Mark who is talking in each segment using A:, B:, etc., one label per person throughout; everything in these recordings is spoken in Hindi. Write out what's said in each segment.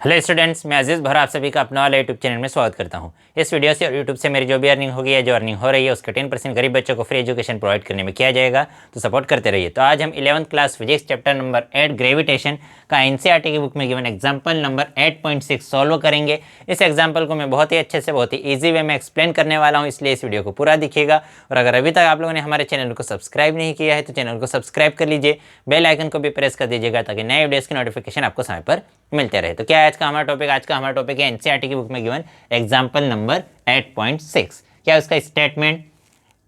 A: हेलो स्टूडेंट्स, मैं अजीज़ भरा आप सभी का अपना वाला यूट्यूब चैनल में स्वागत करता हूं। इस वीडियो से और यूट्यूब से मेरी जो भी अर्निंग होगी या जो अर्निंग हो रही है उसका 10% गरीब बच्चों को फ्री एजुकेशन प्रोवाइड करने में किया जाएगा, तो सपोर्ट करते रहिए। तो आज हम 11th class physics chapter number 8 gravitation का एनसीईआरटी की बुक में गिवन एग्जाम्पल नंबर 8.6 सॉल्व करेंगे। इस एग्जाम्पल को मैं बहुत ही अच्छे से बहुत ही ईजी वे में एक्सप्लेन करने वाला हूँ, इसलिए इस वीडियो को पूरा दिखिएगा। और अगर अभी तक आप लोगों ने हमारे चैनल को सब्सक्राइब नहीं किया है तो चैनल को सब्सक्राइब कर लीजिए, बेल आइकन को भी प्रेस कर दीजिएगा ताकि नए वीडियोस की नोटिफिकेशन आपको समय पर मिलते रहे। तो क्या है आज का हमारा टॉपिक? आज का हमारा टॉपिक है एनसीईआरटी की बुक में गिवन एग्जांपल नंबर 8.6। क्या है उसका statement?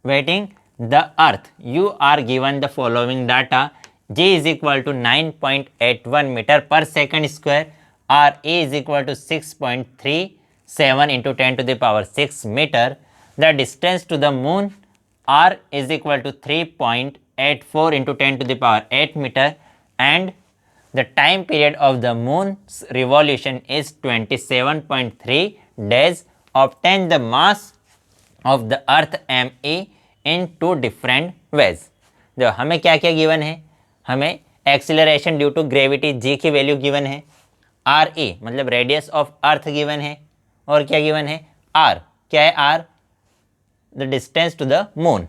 A: Weighting the earth you are given the following data g is equal to 9.81 metre per second square, r a is equal to 6.37 into 10 to the power 6 metre, the distance to the moon r is equal to 3.84 into 10 to the power 8 metre, and the time period of the moon's revolution is 27.3 days. Obtain the mass of the earth me in two different ways. देखो हमें क्या क्या गिवन है? हमें acceleration due to gravity g की वैल्यू गिवन है, r e मतलब रेडियस ऑफ अर्थ गिवन है, और क्या गिवन है? r क्या है? r the distance to the moon,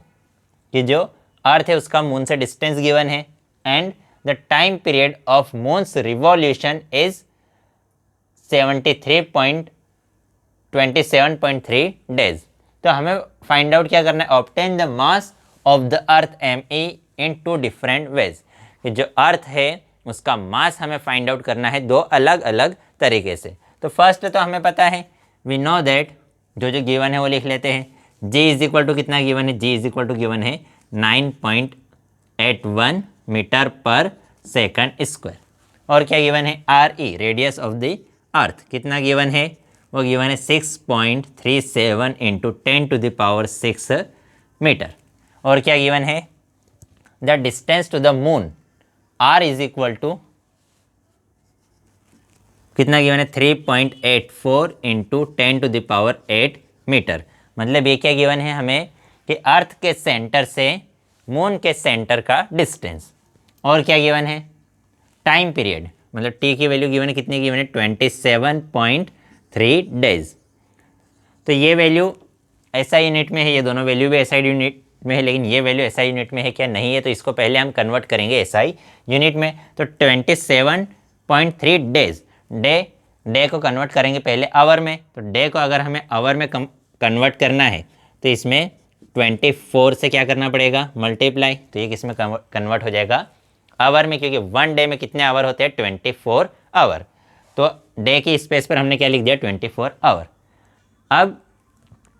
A: कि जो अर्थ है उसका मून से डिस्टेंस गिवन है, and the time period of moon's revolution is 73.27.3 days. तो हमें फाइंड आउट क्या करना है? Obtain the mass of the earth me in two different ways. कि जो अर्थ है उसका मास हमें फाइंड आउट करना है दो अलग अलग तरीके से। तो फर्स्ट तो हमें पता है, वी नो दैट जो गिवन है वो लिख लेते हैं। g इज इक्वल टू कितना गिवन है? g is equal to given है 9.81 मीटर पर सेकंड स्क्वायर, और क्या गिवन है? R E radius of the earth कितना गिवन है? वो गिवन है 6.37 into 10 to the power 6 metre, और क्या गिवन है? The distance to the moon R is equal to कितना गिवन है? 3.84 into 10 to the power 8 metre. मतलब ये क्या गिवन है हमें? कि अर्थ के सेंटर से मून के सेंटर का डिस्टेंस, और क्या गिवन है? टाइम पीरियड, मतलब टी की वैल्यू गिवन है, कितनी गिवन है? 27.3 डेज। तो ये वैल्यू ऐसा यूनिट में है, ये दोनों वैल्यू भी एसआई यूनिट में है, लेकिन ये वैल्यू एसआई यूनिट में है क्या? नहीं है। तो इसको पहले हम कन्वर्ट करेंगे एसआई यूनिट में। तो 27.3 डेज, डे को कन्वर्ट करेंगे पहले आवर में। तो डे को अगर हमें आवर में कन्वर्ट करना है तो इसमें 24 से क्या करना पड़ेगा? मल्टीप्लाई। तो ये किस में कन्वर्ट हो जाएगा? आवर में, क्योंकि वन डे में कितने आवर होते हैं? 24 आवर। तो डे की स्पेस पर हमने क्या लिख दिया? 24 आवर। अब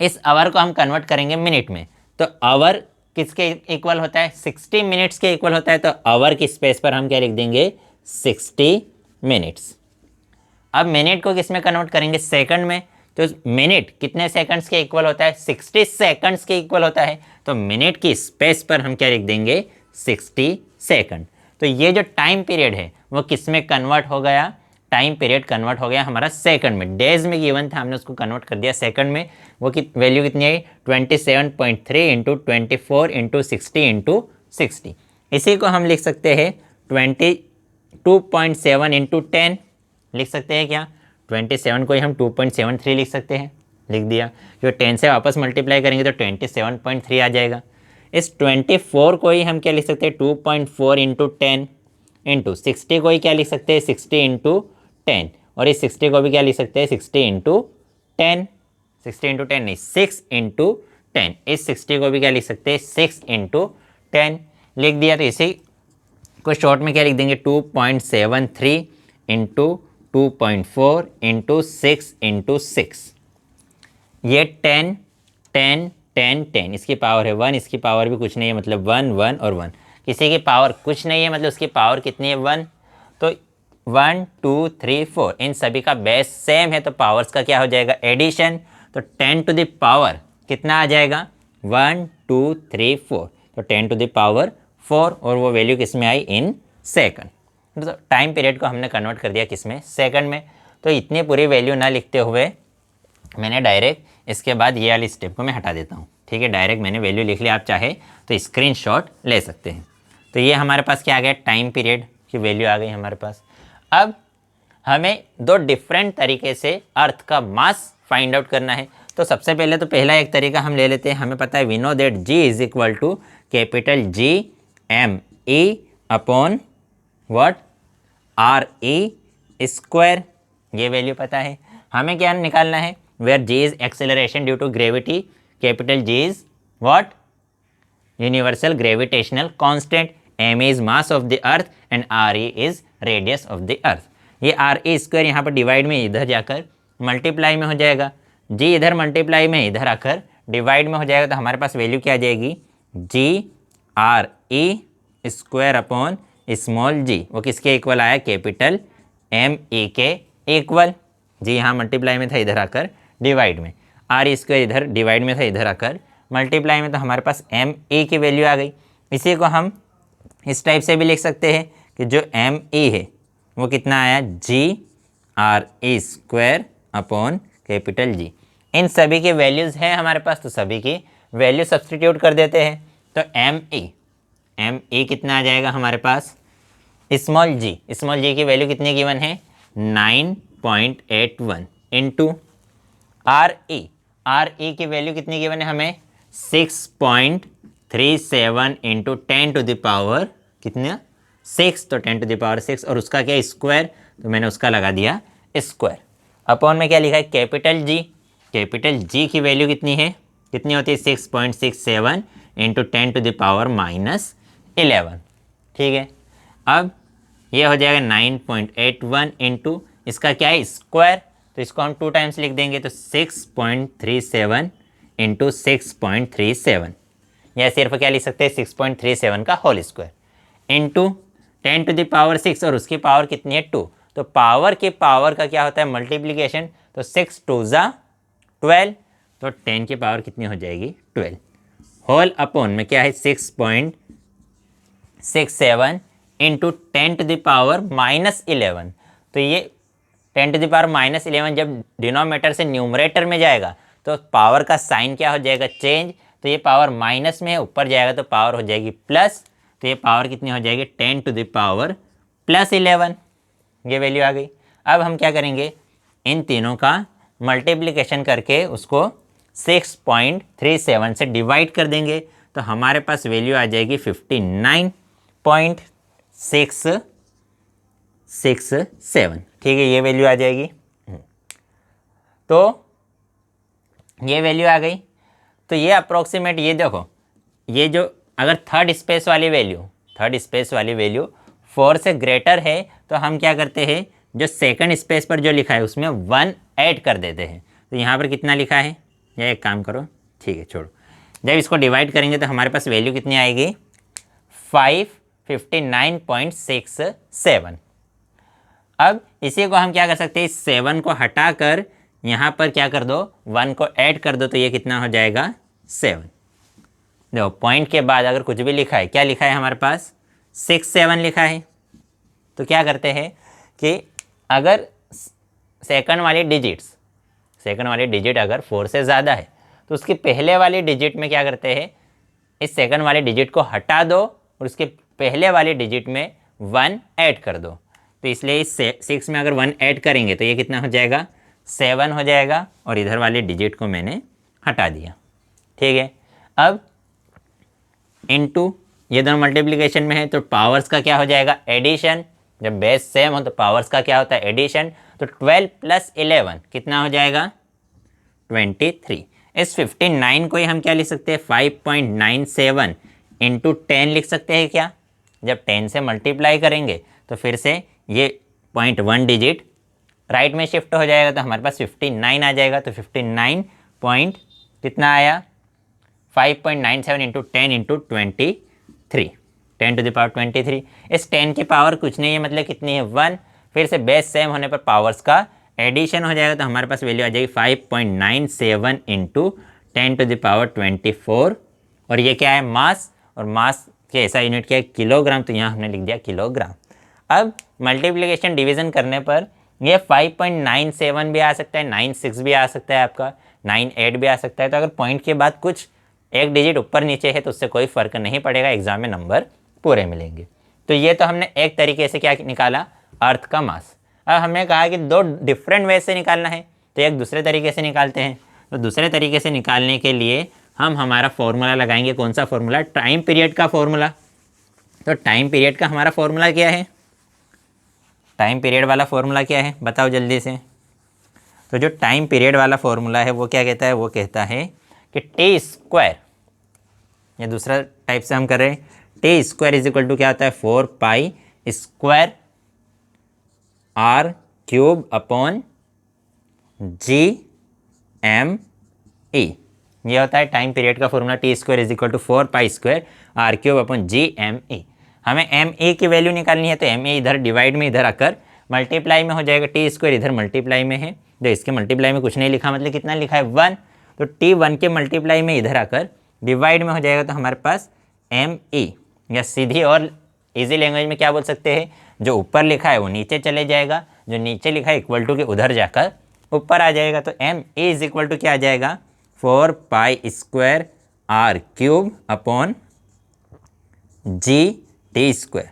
A: इस आवर को हम कन्वर्ट करेंगे मिनट में। तो आवर किसके इक्वल होता है? 60 मिनट्स के इक्वल होता है। तो आवर की स्पेस पर हम क्या लिख देंगे? 60 मिनट्स। अब मिनट को किस में कन्वर्ट करेंगे? सेकंड में। तो मिनट कितने सेकंड्स के इक्वल होता है? 60 सेकंड्स के इक्वल होता है। तो मिनट की स्पेस पर हम क्या लिख देंगे? 60 सेकंड। तो ये जो टाइम पीरियड है वो किस में कन्वर्ट हो गया? टाइम पीरियड कन्वर्ट हो गया हमारा सेकंड में। डेज में गिवन था, हमने उसको कन्वर्ट कर दिया सेकंड में। वो वैल्यू कितनी है? 27.3 इंटू 24 इंटू 60 इंटू 60। इसी को हम लिख सकते हैं 22.7 इंटू 10 लिख सकते हैं क्या? 27 को ही हम 2.73 लिख सकते हैं, लिख दिया। जो 10 से वापस मल्टीप्लाई करेंगे तो 27.3 आ जाएगा। इस 24 को ही हम क्या लिख सकते हैं? 2.4 इंटू 10 इंटू 60 को ही क्या लिख सकते हैं? 60 इंटू 10, और इस 60 को भी क्या लिख सकते हैं? 60 इंटू 10, 60 इंटू 10 नहीं, 6 इंटू 10। इस 60 को भी क्या लिख सकते हैं? 6 इंटू 10 लिख दिया। तो इसी को शॉर्ट में क्या लिख देंगे? 2.73 इंटू 2.4 इंटू 6 इंटू 6। ये 10 10 10 10, इसकी पावर है 1, इसकी पावर भी कुछ नहीं है, मतलब 1 1 और 1। किसी की पावर कुछ नहीं है मतलब उसकी पावर कितनी है? 1। तो 1 2 3 4 इन सभी का बेस सेम है, तो पावर्स का क्या हो जाएगा? एडिशन। तो 10 टू द पावर कितना आ जाएगा? 1 2 3 4। तो 10 टू द पावर 4, और वो वैल्यू किस में आई? In second. तो टाइम पीरियड को हमने कन्वर्ट कर दिया किस में? सेकंड में। तो इतनी पूरी वैल्यू ना लिखते हुए मैंने डायरेक्ट इसके बाद ये वाली स्टेप को मैं हटा देता हूँ। ठीक है, डायरेक्ट मैंने वैल्यू लिख लिया। आप चाहे तो स्क्रीनशॉट ले सकते हैं। तो ये हमारे पास क्या आ गया? टाइम पीरियड की वैल्यू आ गई हमारे पास। अब हमें दो डिफरेंट तरीके से अर्थ का मास फाइंड आउट करना है। तो सबसे पहले तो पहला एक तरीका हम ले लेते हैं। हमें पता है we know that G is equal to capital G M E upon what R E square. ये वैल्यू पता है। हमें क्या निकालना है, where G is acceleration due to gravity, capital G is what universal gravitational constant, M is mass of the earth and R E is radius of the earth. ये आर ई स्क्वायर यहाँ पर डिवाइड में इधर जाकर मल्टीप्लाई में हो जाएगा, जी इधर मल्टीप्लाई में इधर आकर डिवाइड में हो जाएगा। तो हमारे पास वैल्यू क्या आ जाएगी, G R E square upon small G, वो किसके इक्वल आया, कैपिटल एम ई के इक्वल। जी यहाँ मल्टीप्लाई में था इधर आकर डिवाइड में, आर ई स्क्वायर इधर डिवाइड में था इधर आकर मल्टीप्लाई में, तो हमारे पास एम ई की वैल्यू आ गई। इसी को हम इस टाइप से भी लिख सकते हैं कि जो एम ई है वो कितना आया, G R E square upon capital G. इन सभी की वैल्यूज़ हैं हमारे पास, तो सभी की वैल्यू सब्सटीट्यूट कर देते हैं। तो एम ई कितना आ जाएगा हमारे पास, स्मॉल जी की वैल्यू कितनी गिवन है, 9.81 इंटू आर ई की वैल्यू कितनी गिवन है हमें, 6.37 इंटू 10 टू द पावर कितना 6, तो 10 टू द पावर 6, और उसका क्या स्क्वायर, तो मैंने उसका लगा दिया स्क्वायर। अपॉन में क्या लिखा है, कैपिटल जी की वैल्यू कितनी है, कितनी होती है 6.67 इंटू 10 टू द पावर -11। ठीक है, अब ये हो जाएगा 9.81 इंटू इसका क्या है स्क्वायर, तो इसको हम 2 टाइम्स लिख देंगे, तो 6.37 इंटू 6.37, या सिर्फ क्या लिख सकते हैं 6.37 का whole square into 10 to the power 6, और उसकी पावर कितनी है 2, तो पावर के पावर का क्या होता है मल्टीप्लिकेशन, तो 6 2 ज़ा 12, तो 10 की पावर कितनी हो जाएगी 12, होल अपॉन में क्या है 6.67 इंटू 10 टू द पावर -11। तो ये 10 टू द पावर -11 जब डिनोमिनेटर से न्यूमरेटर में जाएगा तो पावर का साइन क्या हो जाएगा चेंज, तो ये पावर माइनस में है, ऊपर जाएगा तो पावर हो जाएगी प्लस, तो ये पावर कितनी हो जाएगी 10 टू द पावर +11, ये वैल्यू आ गई। अब हम क्या करेंगे, इन तीनों का मल्टीप्लिकेशन करके उसको 6.37 से डिवाइड कर देंगे, तो हमारे पास वैल्यू आ जाएगी 59.667। ठीक है, ये वैल्यू आ जाएगी। तो ये वैल्यू आ गई। तो ये अप्रोक्सीमेट, ये देखो, ये जो अगर थर्ड स्पेस वाली वैल्यू 4 से ग्रेटर है तो हम क्या करते हैं, जो सेकंड स्पेस पर जो लिखा है उसमें 1 ऐड कर देते हैं। तो यहाँ पर कितना लिखा है, या एक काम करो, ठीक है छोड़ो, जब इसको डिवाइड करेंगे तो हमारे पास वैल्यू कितनी आएगी 559.67। अब इसी को हम क्या कर सकते हैं, 7 को हटाकर यहाँ पर क्या कर दो 1 को ऐड कर दो, तो ये कितना हो जाएगा 7। देखो पॉइंट के बाद अगर कुछ भी लिखा है, क्या लिखा है हमारे पास 6 7 लिखा है, तो क्या करते हैं कि अगर सेकंड वाली डिजिट अगर 4 से ज़्यादा है तो उसके पहले वाली डिजिट में क्या करते हैं, इस सेकंड वाले डिजिट को हटा दो और उसके पहले वाले डिजिट में 1 ऐड कर दो। तो इसलिए इस 6 में अगर 1 ऐड करेंगे तो ये कितना हो जाएगा 7 हो जाएगा, और इधर वाले डिजिट को मैंने हटा दिया। ठीक है, अब इनटू ये दोनों मल्टीप्लिकेशन में है तो पावर्स का क्या हो जाएगा एडिशन, जब बेस सेम हो तो पावर्स का क्या होता है एडिशन, तो 12 + 11 कितना हो जाएगा 23। इस 59 को ही हम क्या लिख सकते हैं 5.97 इंटू 10 लिख सकते हैं क्या, जब 10 से मल्टीप्लाई करेंगे तो फिर से ये 0.1 डिजिट राइट में शिफ्ट हो जाएगा, तो हमारे पास 59 आ जाएगा। तो 59 पॉइंट कितना आया 5.97 into 10 into 23, 10 to the power 23। इस 10 की पावर कुछ नहीं है, मतलब कितनी है 1, फिर से बेस सेम होने पर पावर्स का एडिशन हो जाएगा, तो हमारे पास वैल्यू आ जाएगी 5.97 इंटू 10 टू द पावर 24, और ये क्या है मास, और मास के ऐसा यूनिट क्या है किलोग्राम, तो यहाँ हमने लिख दिया किलोग्राम। अब मल्टीप्लिकेशन डिवीज़न करने पर ये 5.97 भी आ सकता है, 96 भी आ सकता है, आपका 98 भी आ सकता है। तो अगर पॉइंट के बाद कुछ एक डिजिट ऊपर नीचे है तो उससे कोई फ़र्क नहीं पड़ेगा, एग्जाम में नंबर पूरे मिलेंगे। तो ये तो हमने एक तरीके से क्या निकाला अर्थ का मास। अब हमने कहा कि दो डिफरेंट वे से निकालना है, तो एक दूसरे तरीके से निकालते हैं। तो दूसरे तरीके से निकालने के लिए हम हमारा फॉर्मूला लगाएंगे। कौन सा फॉर्मूला? टाइम पीरियड का फॉर्मूला। तो टाइम पीरियड का हमारा फॉर्मूला क्या है? टाइम पीरियड वाला फॉर्मूला क्या है बताओ जल्दी से। तो जो टाइम पीरियड वाला फॉर्मूला है वो क्या कहता है? वो कहता है कि टी स्क्वायर, या दूसरा टाइप से हम कर रहे हैं, T square is equal to क्या होता है? 4 pi square R cube upon G M E. ये होता है टाइम पीरियड का formula. T square is equal to 4 pi square R cube upon G M E. हमें एम ए की वैल्यू निकालनी है, तो एम ए इधर डिवाइड में इधर आकर मल्टीप्लाई में हो जाएगा। टी स्क्वायर इधर मल्टीप्लाई में है, जो इसके मल्टीप्लाई में कुछ नहीं लिखा, मतलब कितना लिखा है? 1। तो टी 1 के मल्टीप्लाई में इधर आकर डिवाइड में हो जाएगा, तो हमारे पास एम ई, या सीधी और इजी लैंग्वेज में क्या बोल सकते हैं, जो ऊपर लिखा है वो नीचे चले जाएगा, जो नीचे लिखा है इक्वल टू के उधर जाकर ऊपर आ जाएगा। तो M A is equal to क्या आ जाएगा? 4 pi square R cube upon G T square.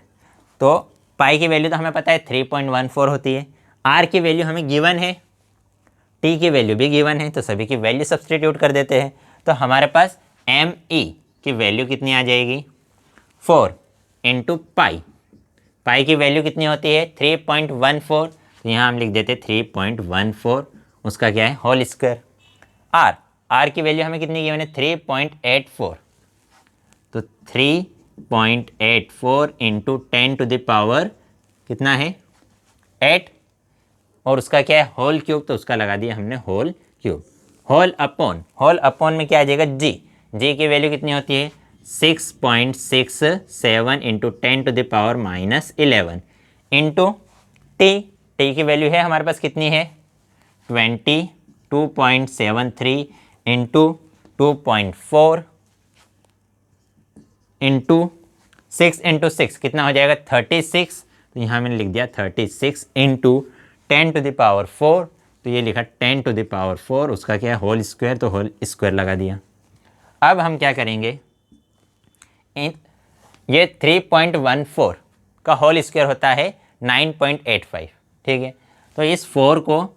A: तो पाई की वैल्यू तो हमें पता है 3.14 होती है, आर की वैल्यू हमें गिवन है, टी की वैल्यू भी गिवन है, तो सभी की वैल्यू सब्सटीट्यूट कर देते हैं। तो हमारे पास एम ई की वैल्यू कितनी आ जाएगी? 4 इंटू पाई। पाई की वैल्यू कितनी होती है? 3.14। तो यहाँ हम लिख देते 3.14, उसका क्या है? Whole square. आर की वैल्यू हमें कितनी गिवन है? 3.84। तो 3.84 इंटू 10 टू द पावर कितना है? 8, और उसका क्या है? Whole cube. तो उसका लगा दिया हमने होल क्यूब। होल अपॉन में क्या आ जाएगा? जी की वैल्यू कितनी होती है? 6.67 into 10 to the power -11 into T की वैल्यू है हमारे पास कितनी है? 22.73 इंटू 2.4 इंटू 6 इंटू 6 कितना हो जाएगा? 36। तो यहाँ मैंने लिख दिया 36 इंटू 10 टू द पावर 4। तो ये लिखा 10 टू द पावर 4, उसका क्या है? Whole square. तो होल स्क्वायर लगा दिया। अब हम क्या करेंगे, ये 3.14 का होल स्क्वायर होता है 9.85, ठीक है। तो इस 4 को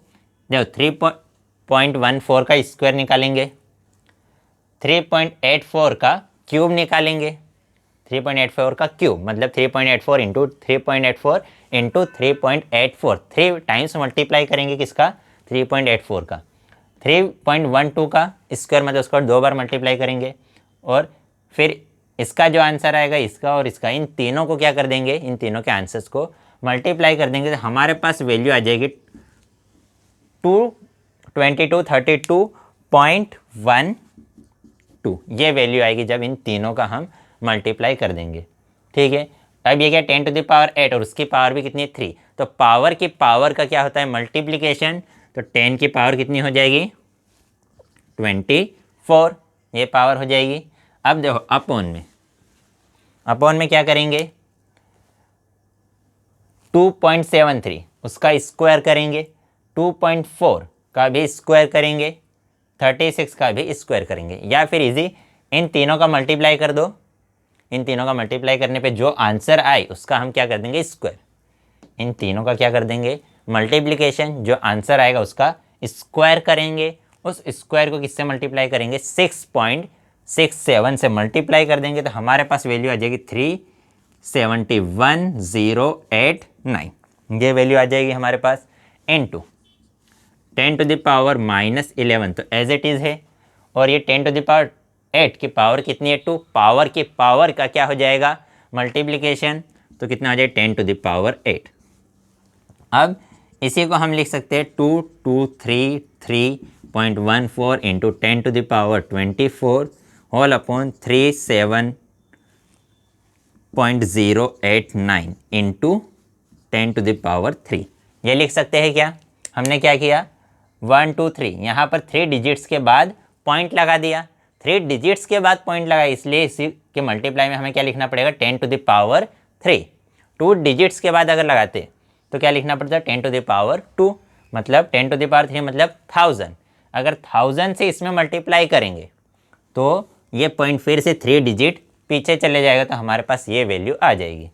A: जब 3.14 का स्क्वायर निकालेंगे, 3.84 का क्यूब निकालेंगे, 3.84 का क्यूब मतलब 3.84 इंटू 3.84 इंटू 3.84, 3 टाइम्स मल्टीप्लाई करेंगे किसका? 3.84 का। 3.12 का स्क्वायर मतलब उसको 2 बार मल्टीप्लाई करेंगे, और फिर इसका जो आंसर आएगा, इसका और इसका, इन तीनों को क्या कर देंगे? इन तीनों के आंसर्स को मल्टीप्लाई कर देंगे, तो हमारे पास वैल्यू आ जाएगी 2232.12। ये वैल्यू आएगी जब इन तीनों का हम मल्टीप्लाई कर देंगे, ठीक है। अब ये क्या? 10 टू द पावर 8, और उसकी पावर भी कितनी है? 3। तो पावर की पावर का क्या होता है? मल्टीप्लिकेशन। तो 10 की पावर कितनी हो जाएगी? 24, ये पावर हो जाएगी। अब देखो अपॉन में क्या करेंगे? 2.73 उसका स्क्वायर करेंगे, 2.4 का भी स्क्वायर करेंगे, 36 का भी स्क्वायर करेंगे, या फिर इजी इन तीनों का मल्टीप्लाई कर दो। इन तीनों का मल्टीप्लाई करने पे जो आंसर आए उसका हम क्या कर देंगे? स्क्वायर। इन तीनों का क्या कर देंगे? मल्टीप्लिकेशन। जो आंसर आएगा उसका स्क्वायर करेंगे, उस स्क्वायर को किससे मल्टीप्लाई करेंगे? 6.67 से मल्टीप्लाई कर देंगे, तो हमारे पास वैल्यू आ जाएगी 371,089। ये वैल्यू आ जाएगी हमारे पास। इनटू 10 टू द पावर -11 तो एज इट इज़ है, और ये 10 टू द पावर 8 की पावर कितनी है? 2। पावर की पावर का क्या हो जाएगा? मल्टीप्लिकेशन। तो कितना हो जाएगा? 10 टू द पावर 8। अब इसी को हम लिख सकते हैं 2233.14 into 10 to the power 24 whole upon 37.089 into 10 to the power 3। ये लिख सकते हैं क्या? हमने क्या किया? 1 2 3 यहाँ पर 3 डिजिट्स के बाद पॉइंट लगा दिया। 3 डिजिट्स के बाद पॉइंट लगा, इसलिए इसी के मल्टीप्लाई में हमें क्या लिखना पड़ेगा? 10 टू द पावर 3। 2 डिजिट्स के बाद अगर लगाते तो क्या लिखना पड़ता है? 10 टू द पावर 2, मतलब 10 टू द पावर 3 मतलब 1000। अगर 1000 से इसमें मल्टीप्लाई करेंगे तो ये पॉइंट फिर से 3 डिजिट पीछे चले जाएगा, तो हमारे पास ये वैल्यू आ जाएगी।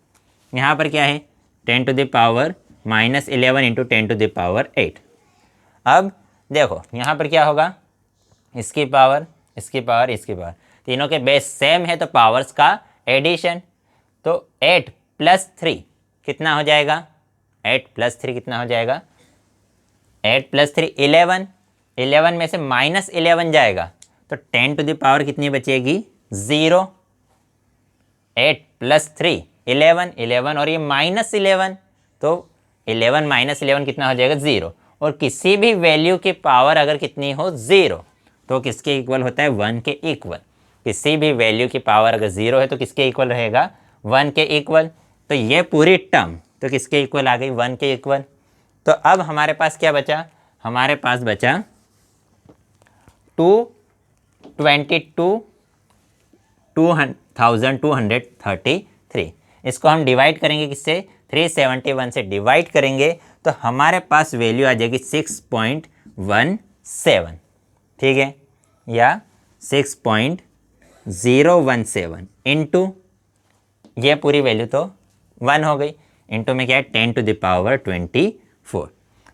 A: यहाँ पर क्या है? 10 टू द पावर -11 इंटू 10⁸ अब देखो यहाँ पर क्या होगा, इसकी पावर, इसकी पावर, इसकी पावर, तीनों के बेस सेम है तो पावर्स का एडिशन। तो 8 + 3 कितना हो जाएगा, 8 + 3 कितना हो जाएगा, 8 + 3 11, 11 में से -11 जाएगा तो 10⁻ कितनी बचेगी, 0। 8 + 3 11, 11 और ये -11, तो 11 - 11 कितना हो जाएगा, 0। और किसी भी वैल्यू की पावर अगर कितनी हो, 0, तो किसके इक्वल होता है, 1 के इक्वल। किसी भी वैल्यू की पावर अगर 0 है तो किसके इक्वल रहेगा, 1 के इक्वल। तो ये पूरी टर्म तो किसके इक्वल आ गई, 1 के इक्वल। तो अब हमारे पास क्या बचा, हमारे पास बचा 2233। इसको हम डिवाइड करेंगे किससे, 371 से डिवाइड करेंगे तो हमारे पास वैल्यू आ जाएगी 6.17, ठीक है, या 6.017 इंटू ये पूरी वैल्यू तो 1 हो गई, इंटू में क्या है 10⁻24।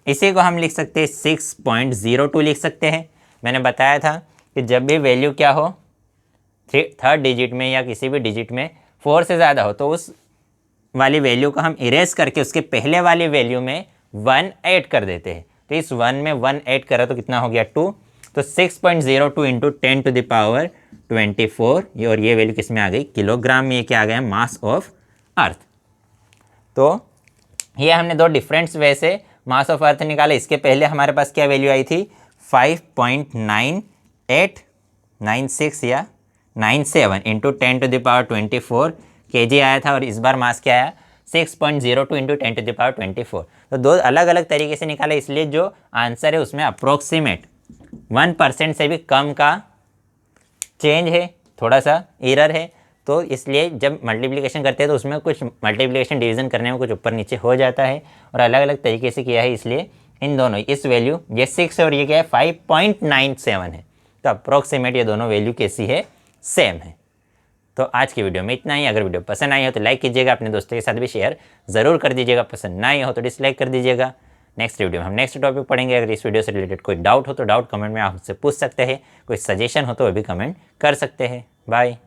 A: इसी को हम लिख सकते हैं 6.02 लिख सकते हैं। मैंने बताया था कि जब भी वैल्यू क्या हो, थर्ड डिजिट में या किसी भी डिजिट में 4 से ज़्यादा हो तो उस वाली वैल्यू को हम इरेज करके उसके पहले वाली वैल्यू में 1 ऐड कर देते हैं। तो इस 1 में 1 ऐड करा तो कितना हो गया, 2। तो 6.02 इंटू 10⁻24, ये और ये वैल्यू किस में आ गई, किलोग्राम में। ये क्या आ गया, मास ऑफ अर्थ। तो ये हमने दो डिफरेंट वे से मास ऑफ अर्थ निकाला। इसके पहले हमारे पास क्या वैल्यू आई थी, 5.9896 या 97 इंटू 10⁻24 kg आया था, और इस बार मास क्या आया, 6.02 इंटू 10⁻24। तो दो अलग अलग तरीके से निकाला, इसलिए जो आंसर है उसमें अप्रोक्सीमेट 1% से भी कम का चेंज है, थोड़ा सा एरर है। तो इसलिए जब मल्टीप्लिकेशन करते हैं तो उसमें कुछ मल्टीप्लिकेशन डिवीज़न करने में कुछ ऊपर नीचे हो जाता है, और अलग अलग तरीके से किया है, इसलिए इन दोनों, इस वैल्यू ये 6 है और ये क्या है 5.97 है। तो अप्रोक्सीमेट ये दोनों वैल्यू कैसी है, सेम है। तो आज की वीडियो में इतना ही। अगर वीडियो पसंद आई हो तो लाइक कीजिएगा, अपने दोस्तों के साथ भी शेयर ज़रूर कर दीजिएगा। पसंद ना आई हो तो डिसलाइक कर दीजिएगा। नेक्स्ट वीडियो में हम नेक्स्ट टॉपिक पढ़ेंगे। अगर इस वीडियो से रिलेटेड कोई डाउट हो तो डाउट कमेंट में आप मुझसे पूछ सकते हैं, कोई सजेशन हो तो वो भी कमेंट कर सकते हैं। बाय।